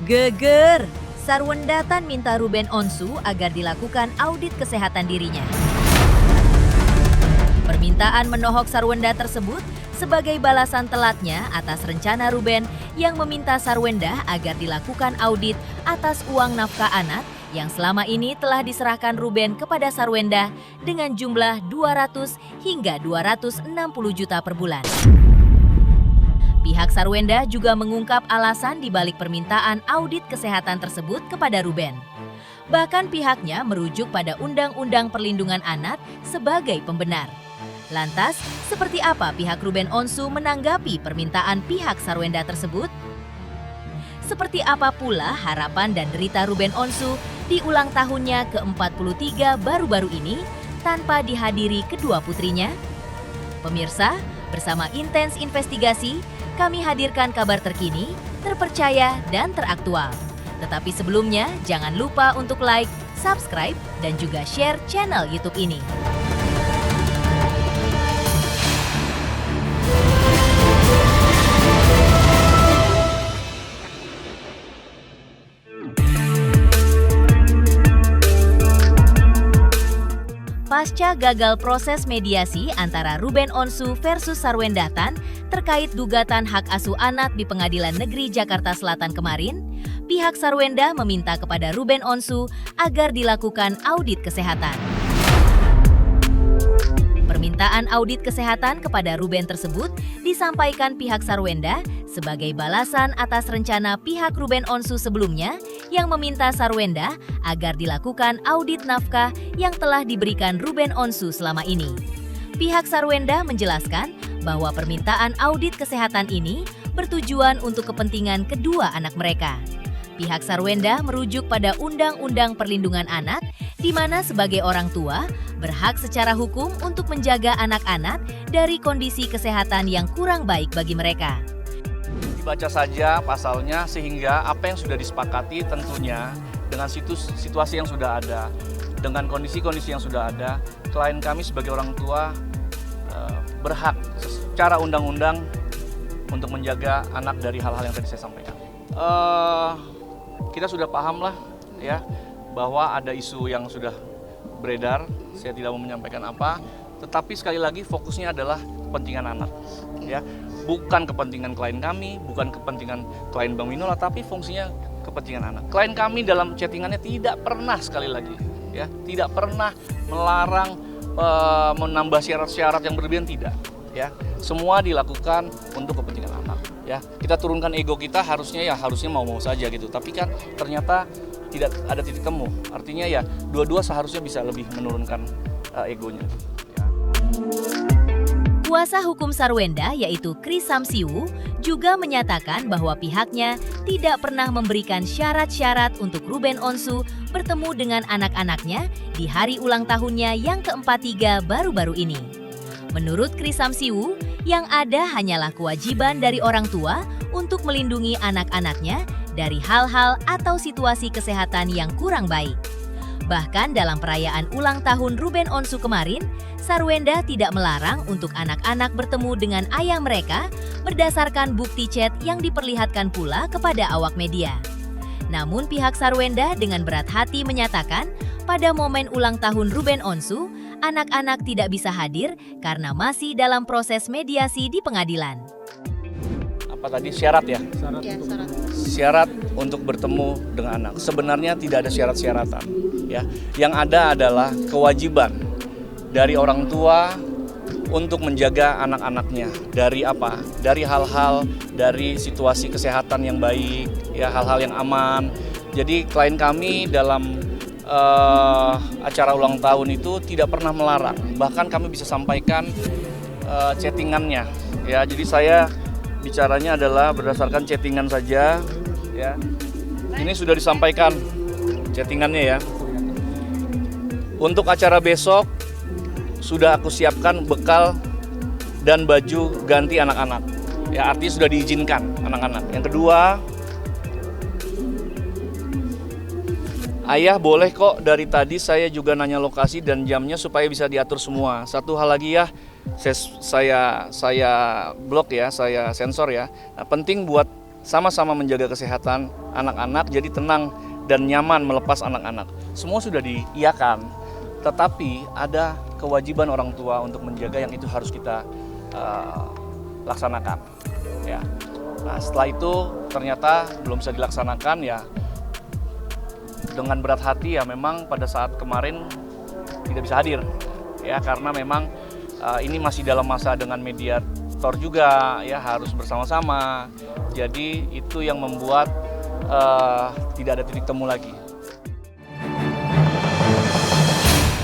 Geger, Sarwenda Tan minta Ruben Onsu agar dilakukan audit kesehatan dirinya. Permintaan menohok Sarwenda tersebut sebagai balasan telatnya atas rencana Ruben yang meminta Sarwenda agar dilakukan audit atas uang nafkah anak yang selama ini telah diserahkan Ruben kepada Sarwenda dengan jumlah 200 hingga 260 juta per bulan. Pihak Sarwenda juga mengungkap alasan di balik permintaan audit kesehatan tersebut kepada Ruben. Bahkan pihaknya merujuk pada Undang-Undang Perlindungan Anak sebagai pembenar. Lantas, seperti apa pihak Ruben Onsu menanggapi permintaan pihak Sarwenda tersebut? Seperti apa pula harapan dan derita Ruben Onsu di ulang tahunnya ke-43 baru-baru ini tanpa dihadiri kedua putrinya? Pemirsa, bersama Intens Investigasi, kami hadirkan kabar terkini, terpercaya, dan teraktual. Tetapi sebelumnya, jangan lupa untuk like, subscribe, dan juga share channel YouTube ini. Pasca gagal proses mediasi antara Ruben Onsu versus Sarwenda Tan terkait gugatan hak asuh anak di Pengadilan Negeri Jakarta Selatan kemarin, pihak Sarwenda meminta kepada Ruben Onsu agar dilakukan audit kesehatan. Permintaan audit kesehatan kepada Ruben tersebut disampaikan pihak Sarwenda sebagai balasan atas rencana pihak Ruben Onsu sebelumnya yang meminta Sarwenda agar dilakukan audit nafkah yang telah diberikan Ruben Onsu selama ini. Pihak Sarwenda menjelaskan bahwa permintaan audit kesehatan ini bertujuan untuk kepentingan kedua anak mereka. Pihak Sarwenda merujuk pada Undang-Undang Perlindungan Anak, di mana sebagai orang tua berhak secara hukum untuk menjaga anak-anak dari kondisi kesehatan yang kurang baik bagi mereka. Dibaca saja pasalnya sehingga apa yang sudah disepakati tentunya dengan situasi yang sudah ada, dengan kondisi-kondisi yang sudah ada, klien kami sebagai orang tua berhak secara undang-undang untuk menjaga anak dari hal-hal yang tadi saya sampaikan. Kita sudah paham lah ya bahwa ada isu yang sudah beredar, saya tidak mau menyampaikan apa, tetapi sekali lagi fokusnya adalah kepentingan anak ya. Bukan kepentingan klien kami, bukan kepentingan klien Bang Minola, tapi fungsinya kepentingan anak. Klien kami dalam chattingannya tidak pernah, sekali lagi ya, tidak pernah melarang menambah syarat-syarat yang berlebihan, tidak ya. Semua dilakukan untuk kepentingan anak ya. Kita turunkan ego kita, harusnya mau-mau saja gitu. Tapi kan ternyata tidak ada titik temu. Artinya ya dua-dua seharusnya bisa lebih menurunkan egonya ya. Kuasa hukum Sarwenda yaitu Kris Samsiwu juga menyatakan bahwa pihaknya tidak pernah memberikan syarat-syarat untuk Ruben Onsu bertemu dengan anak-anaknya di hari ulang tahunnya yang ke-43 baru-baru ini. Menurut Kris Samsiwu, yang ada hanyalah kewajiban dari orang tua untuk melindungi anak-anaknya dari hal-hal atau situasi kesehatan yang kurang baik. Bahkan dalam perayaan ulang tahun Ruben Onsu kemarin, Sarwenda tidak melarang untuk anak-anak bertemu dengan ayah mereka berdasarkan bukti chat yang diperlihatkan pula kepada awak media. Namun pihak Sarwenda dengan berat hati menyatakan pada momen ulang tahun Ruben Onsu, anak-anak tidak bisa hadir karena masih dalam proses mediasi di pengadilan. Apa tadi syarat ya? Syarat untuk bertemu dengan anak. Sebenarnya tidak ada syarat-syaratan ya. Yang ada adalah kewajiban dari orang tua untuk menjaga anak-anaknya dari apa? Dari hal-hal, dari situasi kesehatan yang baik, ya, hal-hal yang aman. Jadi klien kami dalam acara ulang tahun itu tidak pernah melarang. Bahkan kami bisa sampaikan chattingannya ya. Jadi saya bicaranya adalah berdasarkan chattingan saja ya. Ini sudah disampaikan chattingannya ya. Untuk acara besok sudah aku siapkan bekal dan baju ganti anak-anak. Ya, artinya sudah diizinkan anak-anak. Yang kedua, ayah boleh kok, dari tadi saya juga nanya lokasi dan jamnya supaya bisa diatur semua. Satu hal lagi ya, saya blok ya, saya sensor ya. Nah, penting buat sama-sama menjaga kesehatan anak-anak, jadi tenang dan nyaman melepas anak-anak. Semua sudah diiyakan, tetapi ada kewajiban orang tua untuk menjaga yang itu harus kita laksanakan. Ya. Nah, setelah itu ternyata belum bisa dilaksanakan ya. Dengan berat hati ya, memang pada saat kemarin tidak bisa hadir ya, karena memang ini masih dalam masa dengan mediator juga ya, harus bersama-sama. Jadi itu yang membuat tidak ada titik temu lagi.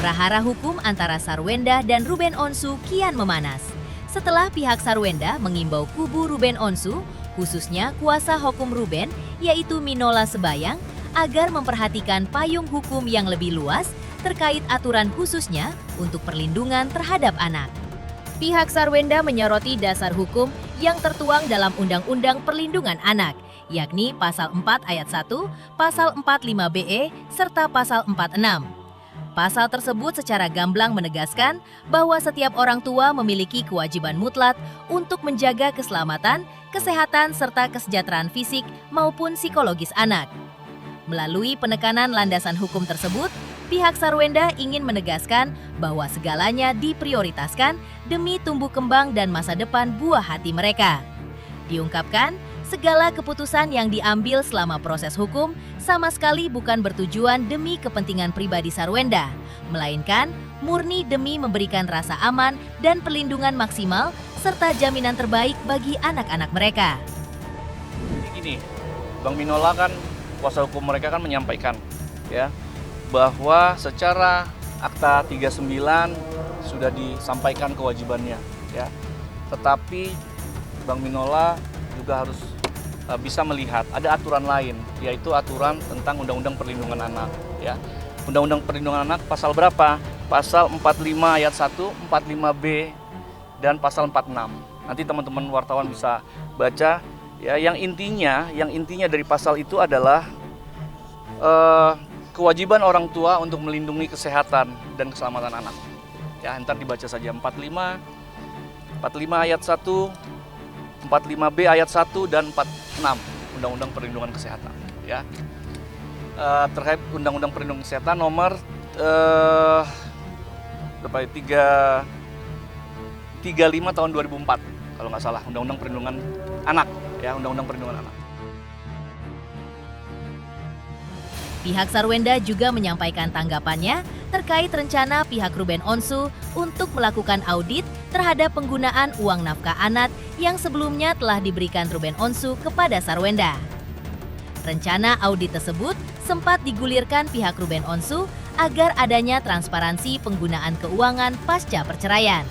Prahara hukum antara Sarwenda dan Ruben Onsu kian memanas. Setelah pihak Sarwenda mengimbau kubu Ruben Onsu, khususnya kuasa hukum Ruben, yaitu Minola Sebayang, agar memperhatikan payung hukum yang lebih luas terkait aturan khususnya untuk perlindungan terhadap anak. Pihak Sarwenda menyoroti dasar hukum yang tertuang dalam Undang-Undang Perlindungan Anak, yakni Pasal 4 Ayat 1, Pasal 45BE, serta Pasal 46. Pasal tersebut secara gamblang menegaskan bahwa setiap orang tua memiliki kewajiban mutlak untuk menjaga keselamatan, kesehatan, serta kesejahteraan fisik maupun psikologis anak. Melalui penekanan landasan hukum tersebut, pihak Sarwenda ingin menegaskan bahwa segalanya diprioritaskan demi tumbuh kembang dan masa depan buah hati mereka. Diungkapkan, segala keputusan yang diambil selama proses hukum sama sekali bukan bertujuan demi kepentingan pribadi Sarwenda, melainkan murni demi memberikan rasa aman dan perlindungan maksimal serta jaminan terbaik bagi anak-anak mereka. Gini, Bang Minola kan, kuasa hukum mereka kan menyampaikan ya, bahwa secara Akta 39 sudah disampaikan kewajibannya ya. Tetapi Bang Minola juga harus bisa melihat ada aturan lain, yaitu aturan tentang Undang-Undang Perlindungan Anak ya. Undang-Undang Perlindungan Anak pasal berapa? Pasal 45 ayat 1, 45B dan pasal 46. Nanti teman-teman wartawan bisa baca ya, yang intinya dari pasal itu adalah kewajiban orang tua untuk melindungi kesehatan dan keselamatan anak. Ya, ntar dibaca saja 45 ayat 1, 45B ayat 1 dan 46 Undang-Undang Perlindungan Kesehatan ya. Terkait Undang-Undang Perlindungan Kesehatan nomor 35 tahun 2004 kalau nggak salah, Undang-Undang Perlindungan Anak ya, Undang-Undang Perlindungan Anak. Pihak Sarwenda juga menyampaikan tanggapannya terkait rencana pihak Ruben Onsu untuk melakukan audit terhadap penggunaan uang nafkah anak yang sebelumnya telah diberikan Ruben Onsu kepada Sarwenda. Rencana audit tersebut sempat digulirkan pihak Ruben Onsu agar adanya transparansi penggunaan keuangan pasca perceraian.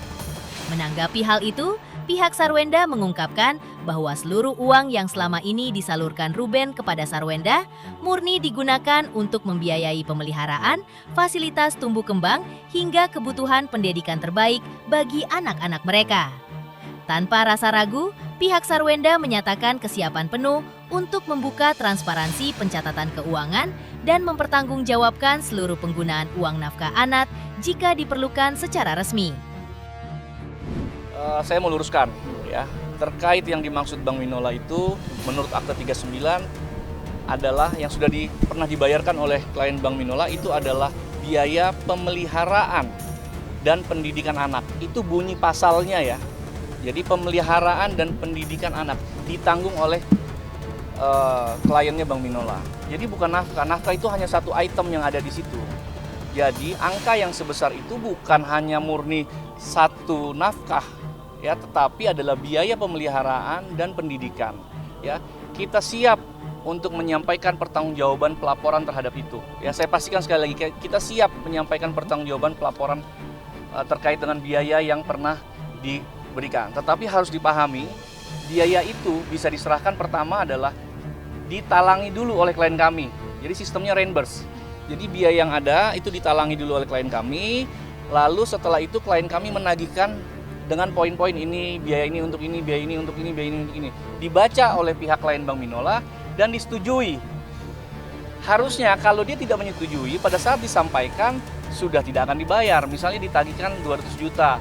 Menanggapi hal itu, pihak Sarwenda mengungkapkan bahwa seluruh uang yang selama ini disalurkan Ruben kepada Sarwenda murni digunakan untuk membiayai pemeliharaan, fasilitas tumbuh kembang, hingga kebutuhan pendidikan terbaik bagi anak-anak mereka. Tanpa rasa ragu, pihak Sarwenda menyatakan kesiapan penuh untuk membuka transparansi pencatatan keuangan dan mempertanggungjawabkan seluruh penggunaan uang nafkah anak jika diperlukan secara resmi. Saya mau luruskan ya, terkait yang dimaksud Bang Minola itu menurut Akta 39 adalah yang sudah pernah dibayarkan oleh klien Bang Minola, itu adalah biaya pemeliharaan dan pendidikan anak. Itu bunyi pasalnya ya. Jadi pemeliharaan dan pendidikan anak ditanggung oleh kliennya Bang Minola. Jadi bukan nafkah, nafkah itu hanya satu item yang ada di situ. Jadi angka yang sebesar itu bukan hanya murni satu nafkah ya, tetapi adalah biaya pemeliharaan dan pendidikan ya. Kita siap untuk menyampaikan pertanggungjawaban pelaporan terhadap itu ya. Saya pastikan sekali lagi, kita siap menyampaikan pertanggungjawaban pelaporan terkait dengan biaya yang pernah diberikan. Tetapi harus dipahami, biaya itu bisa diserahkan pertama adalah ditalangi dulu oleh klien kami. Jadi sistemnya reimburse. Jadi biaya yang ada itu ditalangi dulu oleh klien kami, lalu setelah itu klien kami menagihkan dengan poin-poin ini, biaya ini untuk ini, biaya ini untuk ini, biaya ini untuk ini. Dibaca oleh pihak klien Bang Minola dan disetujui. Harusnya kalau dia tidak menyetujui, pada saat disampaikan sudah tidak akan dibayar. Misalnya ditagihkan 200 juta,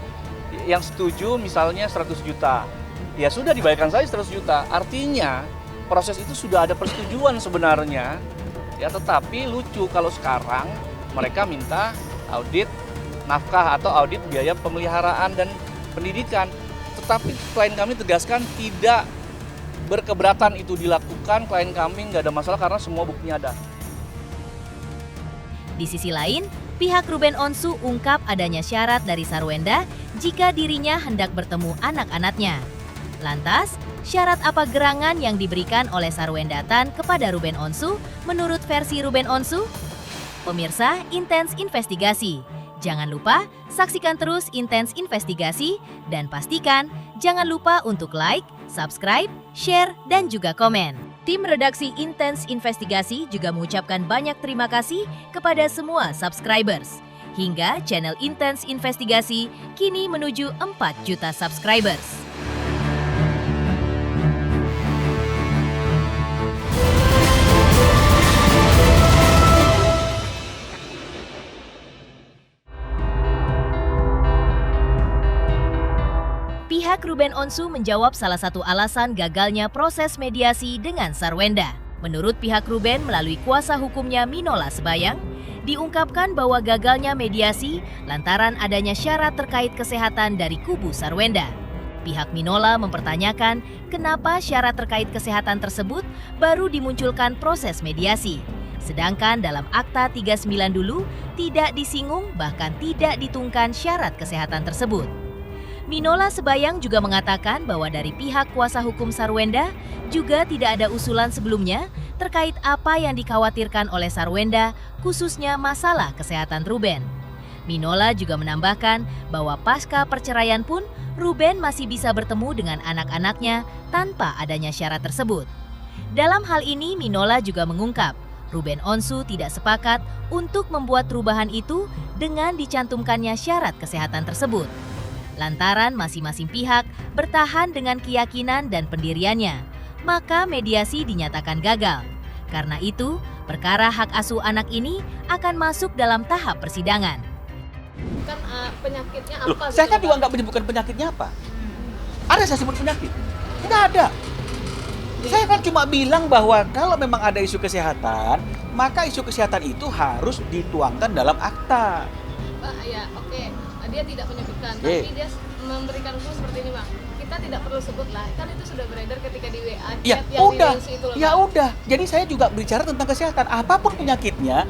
yang setuju misalnya 100 juta. Ya sudah dibayarkan saja 100 juta. Artinya proses itu sudah ada persetujuan sebenarnya. Ya, tetapi lucu kalau sekarang mereka minta audit nafkah atau audit biaya pemeliharaan dan pendidikan. Tetapi klien kami tegaskan tidak berkeberatan itu dilakukan, klien kami nggak ada masalah karena semua buktinya ada. Di sisi lain, pihak Ruben Onsu ungkap adanya syarat dari Sarwenda jika dirinya hendak bertemu anak-anaknya. Lantas, syarat apa gerangan yang diberikan oleh Sarwenda Tan kepada Ruben Onsu menurut versi Ruben Onsu? Pemirsa, Intens Investigasi. Jangan lupa saksikan terus Intens Investigasi dan pastikan jangan lupa untuk like, subscribe, share, dan juga komen. Tim redaksi Intens Investigasi juga mengucapkan banyak terima kasih kepada semua subscribers. Hingga channel Intens Investigasi kini menuju 4 juta subscribers. Pihak Ruben Onsu menjawab salah satu alasan gagalnya proses mediasi dengan Sarwenda. Menurut pihak Ruben melalui kuasa hukumnya Minola Sebayang, diungkapkan bahwa gagalnya mediasi lantaran adanya syarat terkait kesehatan dari kubu Sarwenda. Pihak Minola mempertanyakan kenapa syarat terkait kesehatan tersebut baru dimunculkan proses mediasi. Sedangkan dalam Akta 39 dulu tidak disinggung bahkan tidak ditungkan syarat kesehatan tersebut. Minola Sebayang juga mengatakan bahwa dari pihak kuasa hukum Sarwenda juga tidak ada usulan sebelumnya terkait apa yang dikhawatirkan oleh Sarwenda, khususnya masalah kesehatan Ruben. Minola juga menambahkan bahwa pasca perceraian pun Ruben masih bisa bertemu dengan anak-anaknya tanpa adanya syarat tersebut. Dalam hal ini Minola juga mengungkap, Ruben Onsu tidak sepakat untuk membuat perubahan itu dengan dicantumkannya syarat kesehatan tersebut. Lantaran masing-masing pihak bertahan dengan keyakinan dan pendiriannya, maka mediasi dinyatakan gagal. Karena itu, perkara hak asuh anak ini akan masuk dalam tahap persidangan. Kan penyakitnya apa? Loh, saya kan juga nggak menyebutkan penyakitnya apa. Ada saya sebut penyakit? Nggak ada. Saya kan cuma bilang bahwa kalau memang ada isu kesehatan, maka isu kesehatan itu harus dituangkan dalam akta. Ya, oke. Dia tidak menyebutkan, tapi dia memberikan clue seperti ini, Bang. Kita tidak perlu sebut lah, kan itu sudah beredar ketika di WA Ya chat yang udah, di itu loh, ya Bang. udah. Jadi saya juga bicara tentang kesehatan. Apapun penyakitnya,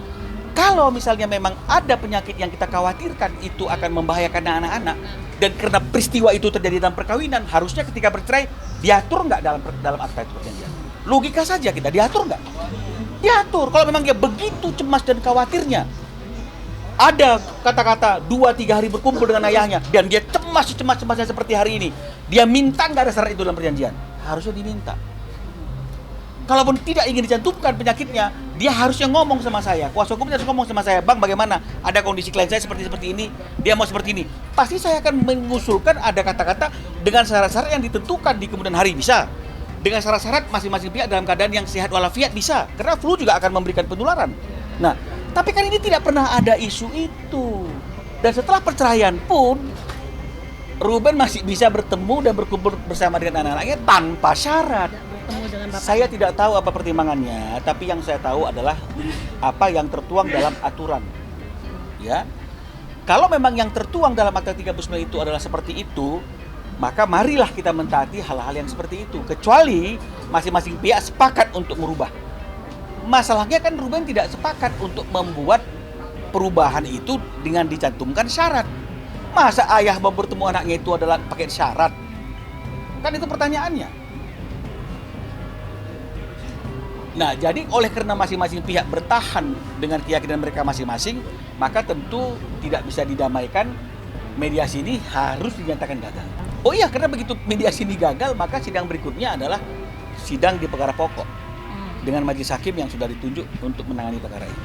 kalau misalnya memang ada penyakit yang kita khawatirkan itu akan membahayakan anak-anak, dan karena peristiwa itu terjadi dalam perkawinan, harusnya ketika bercerai diatur nggak dalam akta itu perjanjian? Logika saja kita diatur nggak? Diatur. Kalau memang dia begitu cemas dan khawatirnya, ada kata-kata 2-3 hari berkumpul dengan ayahnya dan dia cemasnya seperti hari ini, dia minta nggak ada syarat itu dalam perjanjian, harusnya diminta. Kalaupun tidak ingin dicantumkan penyakitnya, dia harusnya ngomong sama saya, kuasa hukumnya harus ngomong sama saya, Bang bagaimana, ada kondisi klien saya seperti ini, dia mau seperti ini. Pasti saya akan mengusulkan ada kata-kata dengan syarat-syarat yang ditentukan di kemudian hari, bisa. Dengan syarat-syarat masing-masing pihak dalam keadaan yang sehat walafiat, bisa. Karena flu juga akan memberikan penularan. Nah, tapi kan ini tidak pernah ada isu itu. Dan setelah perceraian pun, Ruben masih bisa bertemu dan berkumpul bersama dengan anak-anaknya tanpa syarat. Saya tidak tahu apa pertimbangannya, tapi yang saya tahu adalah apa yang tertuang dalam aturan. Ya. Kalau memang yang tertuang dalam Akta 39 itu adalah seperti itu, maka marilah kita mentaati hal-hal yang seperti itu. Kecuali masing-masing pihak sepakat untuk merubah. Masalahnya kan Ruben tidak sepakat untuk membuat perubahan itu dengan dicantumkan syarat. Masa ayah mau bertemu anaknya itu adalah pakai syarat? Kan itu pertanyaannya. Nah, jadi oleh karena masing-masing pihak bertahan dengan keyakinan mereka masing-masing, maka tentu tidak bisa didamaikan. Mediasi ini harus dinyatakan gagal. Oh iya, karena begitu mediasi ini gagal, maka sidang berikutnya adalah sidang di perkara pokok dengan majelis hakim yang sudah ditunjuk untuk menangani perkara ini.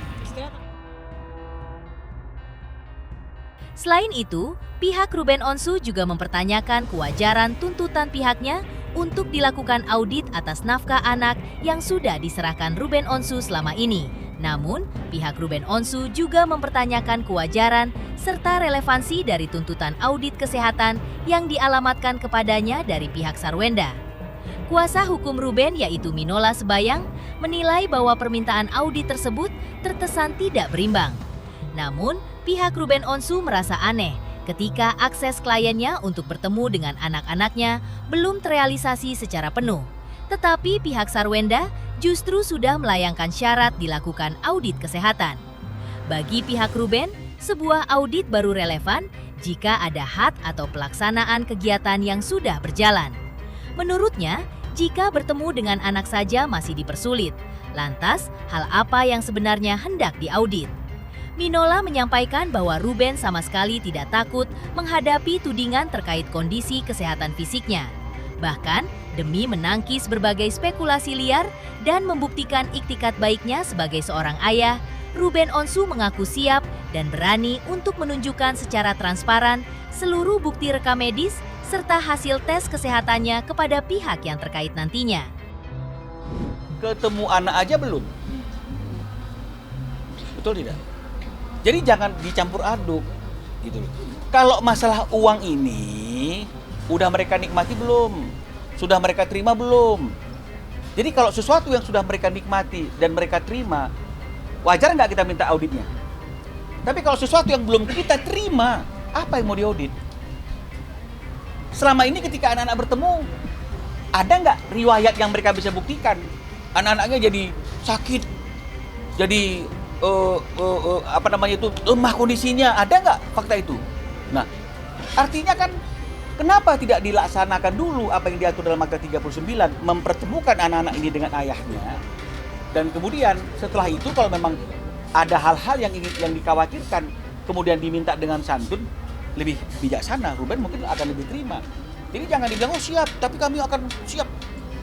Selain itu, pihak Ruben Onsu juga mempertanyakan kewajaran tuntutan pihaknya untuk dilakukan audit atas nafkah anak yang sudah diserahkan Ruben Onsu selama ini. Namun, pihak Ruben Onsu juga mempertanyakan kewajaran serta relevansi dari tuntutan audit kesehatan yang dialamatkan kepadanya dari pihak Sarwenda. Kuasa hukum Ruben yaitu Minola Sebayang menilai bahwa permintaan audit tersebut terkesan tidak berimbang. Namun, pihak Ruben Onsu merasa aneh ketika akses kliennya untuk bertemu dengan anak-anaknya belum terrealisasi secara penuh. Tetapi pihak Sarwenda justru sudah melayangkan syarat dilakukan audit kesehatan. Bagi pihak Ruben, sebuah audit baru relevan jika ada HAT atau pelaksanaan kegiatan yang sudah berjalan. Menurutnya, jika bertemu dengan anak saja masih dipersulit, lantas hal apa yang sebenarnya hendak diaudit? Minola menyampaikan bahwa Ruben sama sekali tidak takut menghadapi tudingan terkait kondisi kesehatan fisiknya. Bahkan, demi menangkis berbagai spekulasi liar dan membuktikan iktikat baiknya sebagai seorang ayah, Ruben Onsu mengaku siap dan berani untuk menunjukkan secara transparan seluruh bukti rekam medis serta hasil tes kesehatannya kepada pihak yang terkait nantinya. Ketemu anak aja belum? Betul tidak? Jadi jangan dicampur aduk gitu loh. Kalau masalah uang ini udah mereka nikmati belum? Sudah mereka terima belum? Jadi kalau sesuatu yang sudah mereka nikmati dan mereka terima, wajar nggak kita minta auditnya? Tapi kalau sesuatu yang belum kita terima, apa yang mau diaudit? Selama ini ketika anak-anak bertemu, ada nggak riwayat yang mereka bisa buktikan? Anak-anaknya jadi sakit, jadi lemah kondisinya, ada nggak fakta itu? Nah, artinya kan kenapa tidak dilaksanakan dulu apa yang diatur dalam Akta 39, mempertemukan anak-anak ini dengan ayahnya, dan kemudian setelah itu kalau memang ada hal-hal yang dikhawatirkan, kemudian diminta dengan santun, lebih bijaksana, Ruben mungkin akan lebih terima. Jadi jangan dibilang, oh siap, tapi kami akan siap.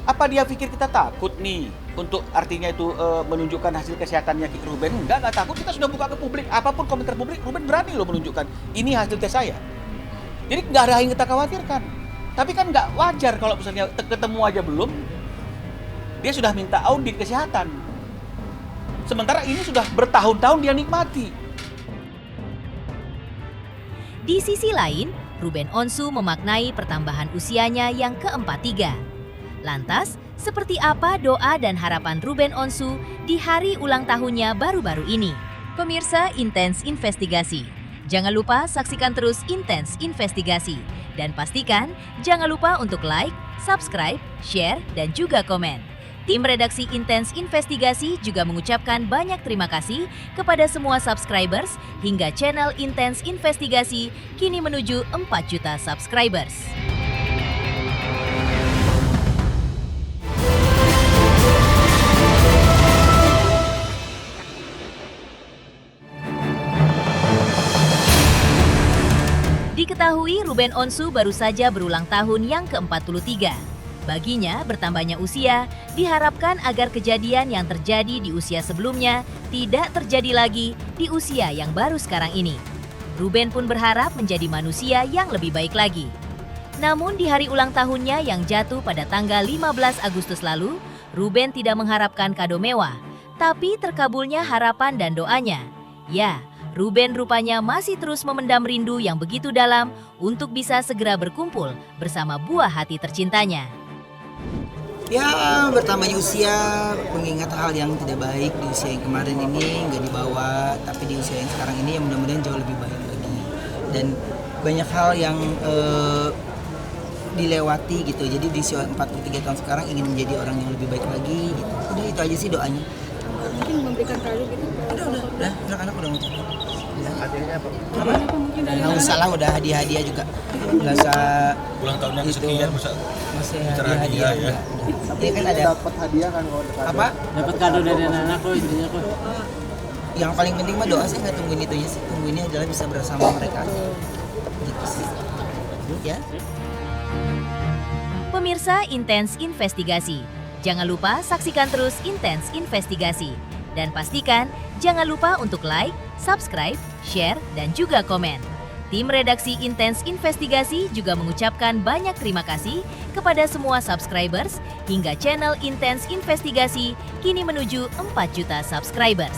Apa dia pikir kita takut nih untuk artinya itu menunjukkan hasil kesehatannya Ruben? Enggak takut, kita sudah buka ke publik. Apapun komentar publik, Ruben berani loh menunjukkan, ini hasil tes saya. Jadi nggak ada yang kita khawatirkan. Tapi kan nggak wajar kalau misalnya ketemu aja belum, dia sudah minta audit kesehatan. Sementara ini sudah bertahun-tahun dia nikmati. Di sisi lain, Ruben Onsu memaknai pertambahan usianya yang ke-43. Lantas, seperti apa doa dan harapan Ruben Onsu di hari ulang tahunnya baru-baru ini? Pemirsa Intens Investigasi, jangan lupa saksikan terus Intens Investigasi. Dan pastikan jangan lupa untuk like, subscribe, share, dan juga komen. Tim redaksi Intens Investigasi juga mengucapkan banyak terima kasih kepada semua subscribers hingga channel Intens Investigasi kini menuju 4 juta subscribers. Diketahui Ruben Onsu baru saja berulang tahun yang ke-43. Baginya, bertambahnya usia diharapkan agar kejadian yang terjadi di usia sebelumnya tidak terjadi lagi di usia yang baru sekarang ini. Ruben pun berharap menjadi manusia yang lebih baik lagi. Namun di hari ulang tahunnya yang jatuh pada tanggal 15 Agustus lalu, Ruben tidak mengharapkan kado mewah, tapi terkabulnya harapan dan doanya. Ya, Ruben rupanya masih terus memendam rindu yang begitu dalam untuk bisa segera berkumpul bersama buah hati tercintanya. Ya, bertambahnya usia, mengingat hal yang tidak baik di usia yang kemarin ini nggak dibawa, tapi di usia yang sekarang ini ya mudah-mudahan jauh lebih baik lagi. Dan banyak hal yang dilewati gitu, jadi di usia 43 tahun sekarang ingin menjadi orang yang lebih baik lagi gitu. Udah itu aja sih doanya. Mungkin memberikan kado gitu. Udah, anak-anak udah ngucap. Hadiahnya apa? Nggak usah lah, udah hadiah-hadiah juga. Nggak usah Ulang tahunnya itu, kesekian masa masih bicara hadiah-hadiah hadiah, ya. Ini kan ada dapat hadiah kan kalau ada apa? dapat kado dari anak kok intinya kok. Yang paling penting mah doa sih, nggak tungguin itu ya sih. Tungguinnya adalah bisa bersama mereka aja. Gitu sih. Ya. Pemirsa Intens Investigasi, jangan lupa saksikan terus Intens Investigasi. Dan pastikan jangan lupa untuk like, subscribe, share, dan juga komen. Tim redaksi Intens Investigasi juga mengucapkan banyak terima kasih kepada semua subscribers hingga channel Intens Investigasi kini menuju 4 juta subscribers.